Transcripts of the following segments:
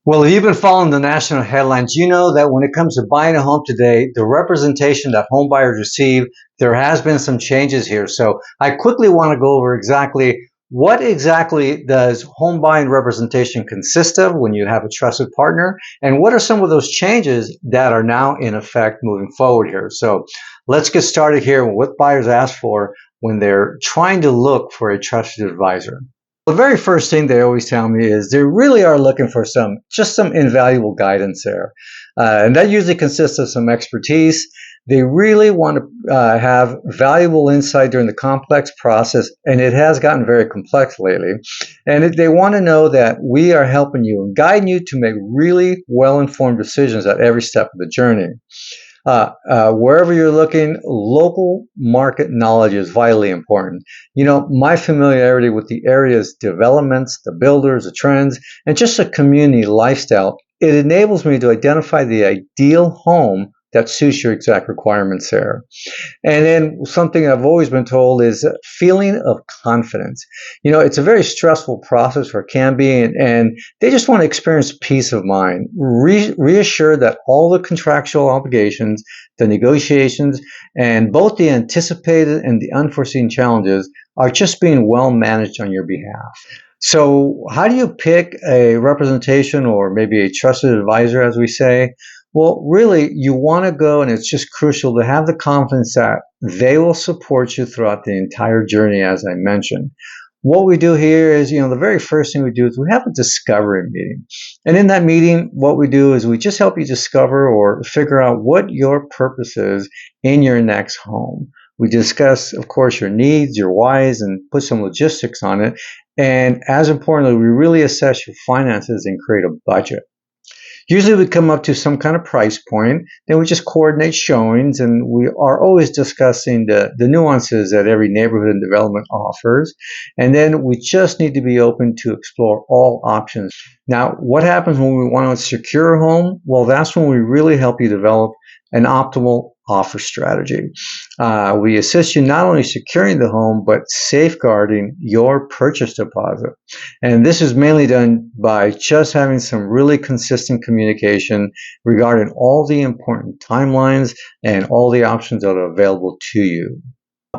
Well, if you've been following the national headlines, you know that when it comes to buying a home today, the representation that home buyers receive, there has been some changes here. So I quickly want to go over exactly what exactly does home buying representation consist of when you have a trusted partner, and what are some of those changes that are now in effect moving forward here. So let's get started here with what buyers ask for when they're trying to look for a trusted advisor. The very first thing they always tell me is they really are looking for just some invaluable guidance there. And that usually consists of some expertise. They really want to have valuable insight during the complex process, and it has gotten very complex lately. And they want to know that we are helping you and guiding you to make really well-informed decisions at every step of the journey. Wherever you're looking, local market knowledge is vitally important. You know, my familiarity with the area's developments, the builders, the trends, and just the community lifestyle, it enables me to identify the ideal home that suits your exact requirements there. And then something I've always been told is a feeling of confidence. You know, it's a very stressful process, or can be, and they just want to experience peace of mind, reassure that all the contractual obligations, the negotiations, and both the anticipated and the unforeseen challenges are just being well managed on your behalf. So, how do you pick a representation or maybe a trusted advisor, as we say? Well, really, you want to go, and it's just crucial to have the confidence that they will support you throughout the entire journey, as I mentioned. What we do here is, the very first thing we do is we have a discovery meeting. And in that meeting, what we do is we just help you discover or figure out what your purpose is in your next home. We discuss, of course, your needs, your whys, and put some logistics on it. And as importantly, we really assess your finances and create a budget. Usually we come up to some kind of price point, then we just coordinate showings, and we are always discussing the nuances that every neighborhood and development offers. And then we just need to be open to explore all options. Now, what happens when we want to secure a home? Well, that's when we really help you develop an optimal offer strategy. We assist you not only securing the home, but safeguarding your purchase deposit. And this is mainly done by just having some really consistent communication regarding all the important timelines and all the options that are available to you.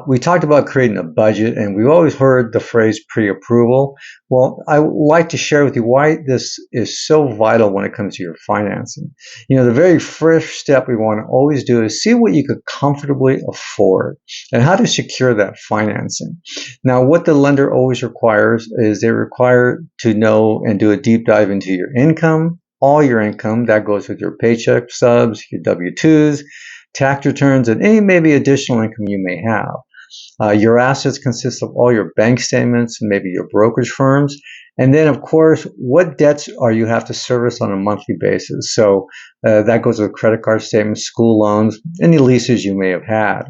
We talked about creating a budget, and we've always heard the phrase pre-approval. Well, I would like to share with you why this is so vital when it comes to your financing. The very first step we want to always do is see what you could comfortably afford and how to secure that financing. Now, what the lender always requires is they require to know and do a deep dive into your income, all your income. That goes with your paycheck stubs, your W-2s, tax returns, and any maybe additional income you may have. Your assets consist of all your bank statements and maybe your brokerage firms. And then, of course, what debts are you have to service on a monthly basis? So that goes with credit card statements, school loans, any leases you may have had.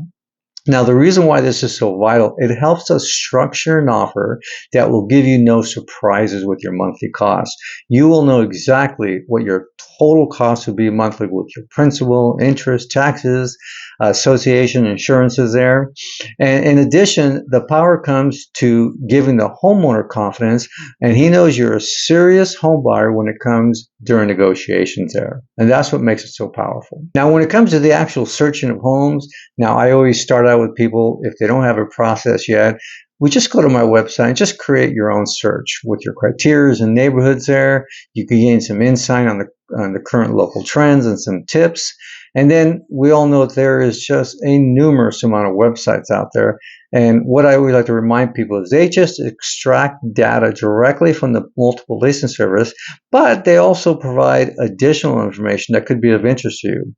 Now, the reason why this is so vital, it helps us structure an offer that will give you no surprises with your monthly costs. You will know exactly what your total cost will be monthly with your principal, interest, taxes, association, insurances there. And in addition, the power comes to giving the homeowner confidence, and he knows you're a serious home buyer when it comes during negotiations there. And that's what makes it so powerful. Now, when it comes to the actual searching of homes, now I always start out with people, if they don't have a process yet, we just go to my website and just create your own search with your criteria and neighborhoods there. You can gain some insight on the current local trends and some tips. And then we all know that there is just a numerous amount of websites out there. And what I would like to remind people is they just extract data directly from the multiple listing service, but they also provide additional information that could be of interest to you.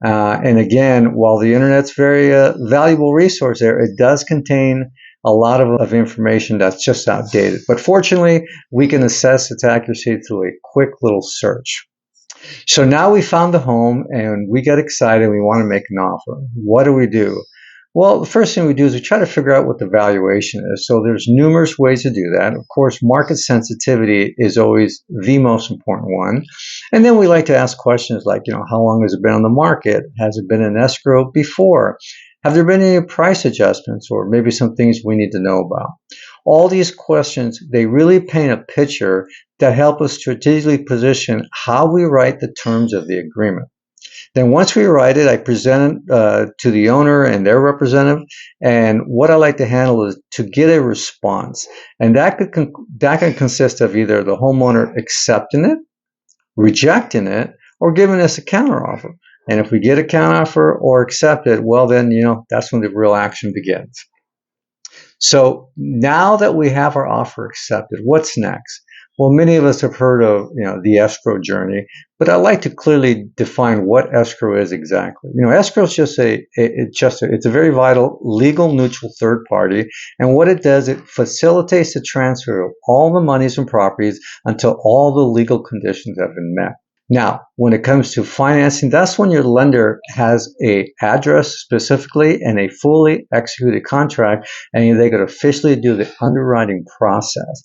And again, while the internet's very valuable resource there, it does contain a lot of information that's just outdated. But fortunately, we can assess its accuracy through a quick little search. So now we found the home and we get excited. We want to make an offer. What do? Well, the first thing we do is we try to figure out what the valuation is. So there's numerous ways to do that. Of course, market sensitivity is always the most important one. And then we like to ask questions like, how long has it been on the market? Has it been in escrow before? Have there been any price adjustments, or maybe some things we need to know about? All these questions, they really paint a picture that help us strategically position how we write the terms of the agreement. Then once we write it, I present it to the owner and their representative. And what I like to handle is to get a response. And that can consist of either the homeowner accepting it, rejecting it, or giving us a counteroffer. And if we get a counteroffer or accept it, well, then, that's when the real action begins. So now that we have our offer accepted, what's next? Well, many of us have heard of, the escrow journey, but I like to clearly define what escrow is exactly. Escrow is just it's a very vital legal neutral third party. And what it does, it facilitates the transfer of all the monies and properties until all the legal conditions have been met. Now, when it comes to financing, that's when your lender has a address specifically and a fully executed contract, and they could officially do the underwriting process.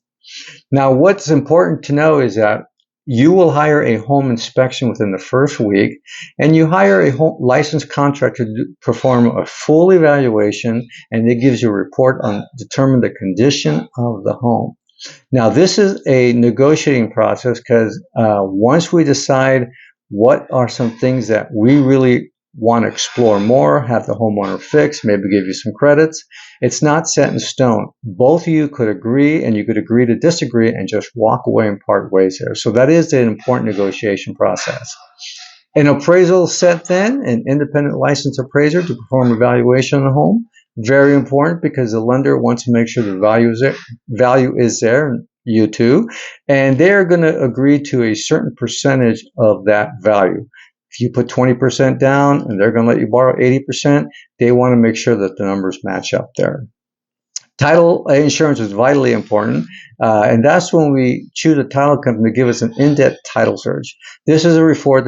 Now, what's important to know is that you will hire a home inspection within the first week, and you hire a licensed contractor to perform a full evaluation, and it gives you a report on determine the condition of the home. Now, this is a negotiating process because once we decide what are some things that we really want to explore more, have the homeowner fix, maybe give you some credits, it's not set in stone. Both of you could agree, and you could agree to disagree and just walk away and part ways there. So that is an important negotiation process. An appraisal set then, an independent licensed appraiser to perform evaluation on the home. Very important because the lender wants to make sure the value is there, and you too, and they're going to agree to a certain percentage of that value. If you put 20% down and they're going to let you borrow 80%, they want to make sure that the numbers match up there. Title insurance is vitally important, and that's when we choose a title company to give us an in-depth title search. This is a report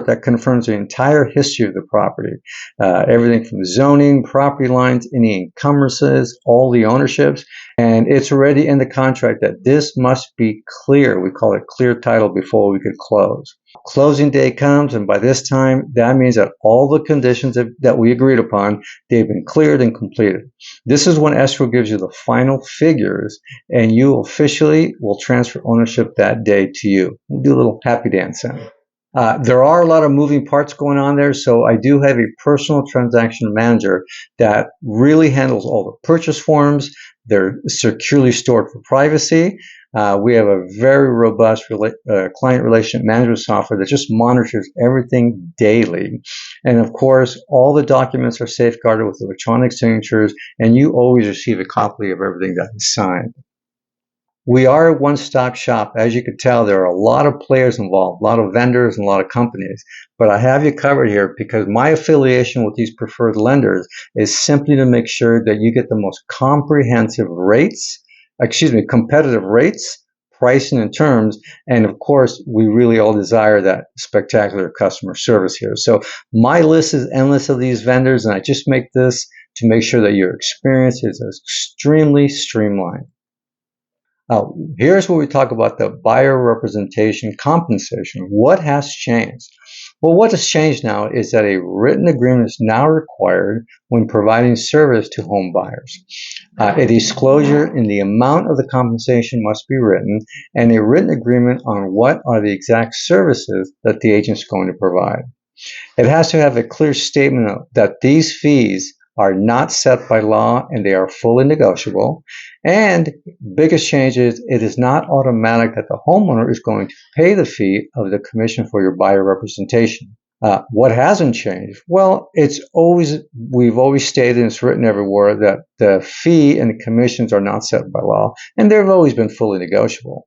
that confirms the entire history of the property, everything from zoning, property lines, any encumbrances, all the ownerships, and it's already in the contract that this must be clear. We call it clear title before we could close. Closing day comes, and by this time, that means that all the conditions that we agreed upon, they've been cleared and completed. This is when escrow gives you the final figures, and you officially will transfer ownership that day to you. We'll do a little happy dance then. There are a lot of moving parts going on there, so I do have a personal transaction manager that really handles all the purchase forms. They're securely stored for privacy. We have a very robust client relationship management software that just monitors everything daily. And of course, all the documents are safeguarded with electronic signatures, and you always receive a copy of everything that is signed. We are a one-stop shop. As you can tell, there are a lot of players involved, a lot of vendors and a lot of companies. But I have you covered here because my affiliation with these preferred lenders is simply to make sure that you get the most competitive rates, pricing and terms. And of course, we really all desire that spectacular customer service here. So my list is endless of these vendors, and I just make this to make sure that your experience is extremely streamlined. Here's where we talk about the buyer representation compensation. What has changed? Well, what has changed now is that a written agreement is now required when providing service to home buyers. A disclosure in the amount of the compensation must be written, and a written agreement on what are the exact services that the agent is going to provide. It has to have a clear statement that these fees are not set by law and they are fully negotiable. And biggest change is it is not automatic that the homeowner is going to pay the fee of the commission for your buyer representation. What hasn't changed? Well, we've always stated, and it's written everywhere, that the fee and the commissions are not set by law, and they've always been fully negotiable.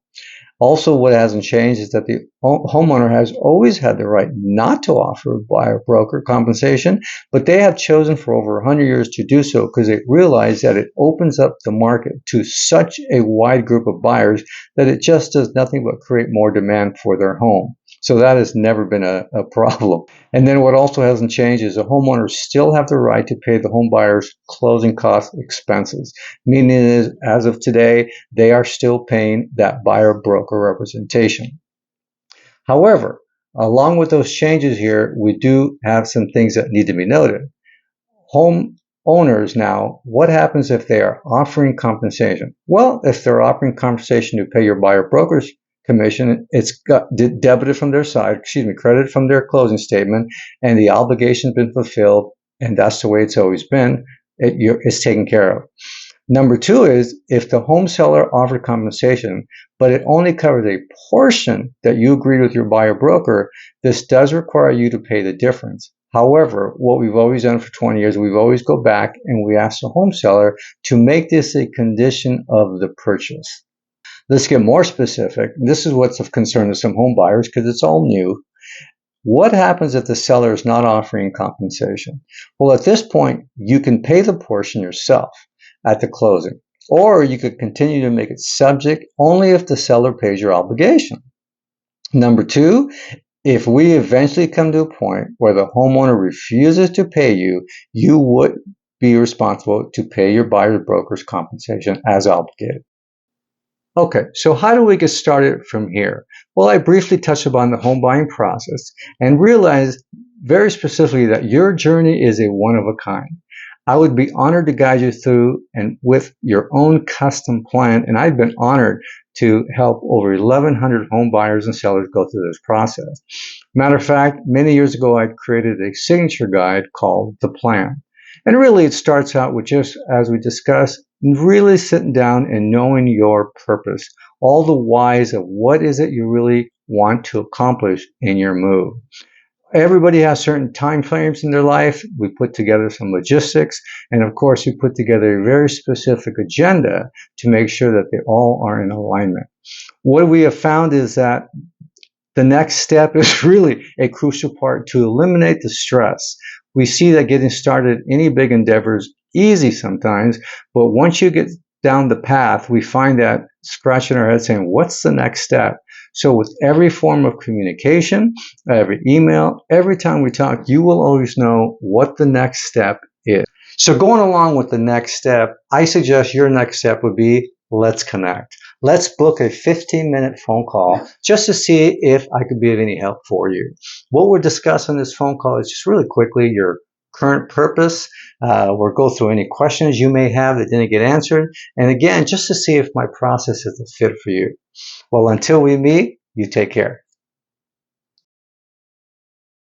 Also, what hasn't changed is that the homeowner has always had the right not to offer a buyer broker compensation, but they have chosen for over 100 years to do so because they realize that it opens up the market to such a wide group of buyers that it just does nothing but create more demand for their home. So that has never been a problem. And then what also hasn't changed is the homeowners still have the right to pay the home buyer's closing cost expenses, meaning as of today, they are still paying that buyer broker representation. However, along with those changes here, we do have some things that need to be noted. Home owners now, what happens if they are offering compensation? Well, if they're offering compensation to pay your buyer broker's commission, it's got debited from their side, credited from their closing statement, and the obligation's been fulfilled, and that's the way it's always been. It's taken care of. Number two is if the home seller offered compensation, but it only covers a portion that you agreed with your buyer broker, this does require you to pay the difference. However, what we've always done for 20 years, we've always go back and we ask the home seller to make this a condition of the purchase. Let's get more specific. This is what's of concern to some home buyers because it's all new. What happens if the seller is not offering compensation? Well, at this point, you can pay the portion yourself at the closing, or you could continue to make it subject only if the seller pays your obligation. Number two, if we eventually come to a point where the homeowner refuses to pay you, you would be responsible to pay your buyer broker's compensation as obligated. Okay, so how do we get started from here? Well, I briefly touched upon the home buying process and realized very specifically that your journey is a one of a kind. I would be honored to guide you through and with your own custom plan, and I've been honored to help over 1,100 home buyers and sellers go through this process. Matter of fact, many years ago, I created a signature guide called The Plan. And really, it starts out with just, as we discussed, really sitting down and knowing your purpose, all the whys of what is it you really want to accomplish in your move. Everybody has certain time frames in their life. We put together some logistics, and of course, we put together a very specific agenda to make sure that they all are in alignment. What we have found is that the next step is really a crucial part to eliminate the stress. We see that getting started in any big endeavor is easy sometimes, but once you get down the path, we find that scratching our head saying, what's the next step? So with every form of communication, every email, every time we talk, you will always know what the next step is. So going along with the next step, I suggest your next step would be, let's connect. Let's book a 15-minute phone call just to see if I could be of any help for you. What we'll discuss on this phone call is just really quickly your current purpose. We'll go through any questions you may have that didn't get answered. And again, just to see if my process is a fit for you. Well, until we meet, you take care.